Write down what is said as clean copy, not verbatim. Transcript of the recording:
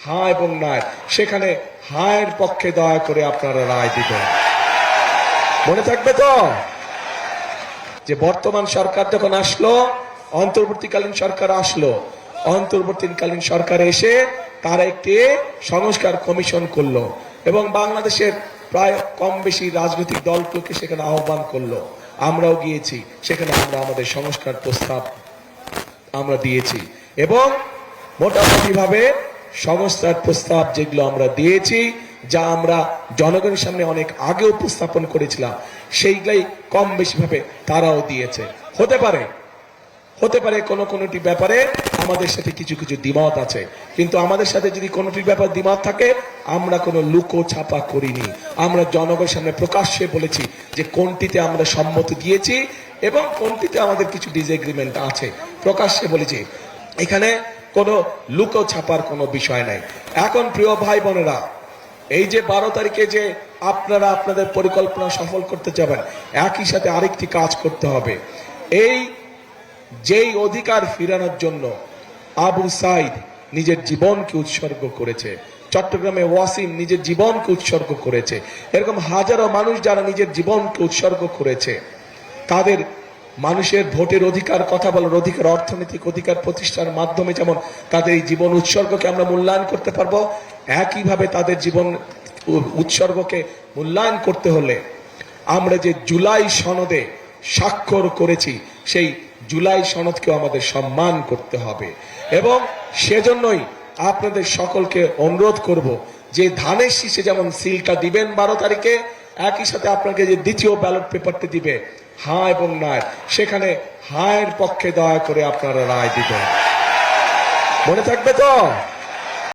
হ্যাঁ এবং না, সেখানে হায়ের পক্ষে দয়া করে আপনারা রায় দিবেন। মনে থাকবে তো যে বর্তমান সরকার যখন আসলো, অন্তর্বর্তীকালীন সরকার আসলো, অন্তর্বর্তীকালীন সরকার এসে তারা একটি সংস্কার কমিশন করলো এবং বাংলাদেশের প্রায় কম বেশি রাজনৈতিক দলগুলোকে সেখানে আহ্বান করলো। আমরাও গিয়েছি সেখানে, আমরা আমাদের সংস্কার প্রস্তাব আমরা দিয়েছি এবং মোটামুটি ভাবে সংস্কার প্রস্তাব যেগুলো আমরা দিয়েছি, যা আমরা জনগণের সামনে অনেক আগে উপস্থাপন করেছিলাম, সেইগুলাই কম বেশি ভাবে তারাও দিয়েছে। হতে পারে কোনোটি ব্যাপারে আমাদের সাথে কিছু কিছু দ্বিমত আছে, কিন্তু আমাদের সাথে যদি কোনোটি ব্যাপার দ্বিমত থাকে, আমরা কোনো লুকো ছাপা করিনি। আমরা জনগণের সামনে প্রকাশ্যে বলেছি যে কোনটিতে আমরা সম্মতি দিয়েছি এবং কোনটিতে আমাদের কিছু ডিসএগ্রিমেন্ট আছে, প্রকাশ্যে বলেছি। এখানে কোনো লুকো ছাপার কোনো বিষয় নাই। এখন প্রিয় ভাই বোনেরা, এই যে 12 তারিখে যে আপনারা আপনাদের পরিকল্পনা সফল করতে যাবেন, একই সাথে আরেকটি কাজ করতে হবে। এই যেই অধিকার ফিরানোর জন্য আবু সাইদ নিজের জীবনকে উৎসর্গ করেছে, চট্টগ্রামে ওয়াসিম নিজের জীবনকে উৎসর্গ করেছে, এরকম হাজারো মানুষ যারা নিজের জীবনকে উৎসর্গ করেছে, তাদের মানুষের ভোটের অধিকার, কথা বলার অধিকার, অর্থনৈতিক অধিকার প্রতিষ্ঠার মাধ্যমে যেমন তাদের এই জীবন উৎসর্গকে আমরা মূল্যায়ন করতে পারবো, একইভাবে তাদের জীবন উৎসর্গকে মূল্যায়ন করতে হলে আমরা যে জুলাই সনদে স্বাক্ষর করেছি, সেই জুলাই সনদকেও আমাদের সম্মান করতে হবে। এবং সেজন্যই আপনাদের সকলকে অনুরোধ করব যে ধানের শীষে যেমন সিলটা দিবেন 12 তারিখে, একই সাথে আপনাকে যে দ্বিতীয় ব্যালট পেপারটি দিবে হ্যাঁ এবং না, সেখানে হায়ের পক্ষে দয়া করে আপনারা রায় দিবেন। মনে থাকবে তো?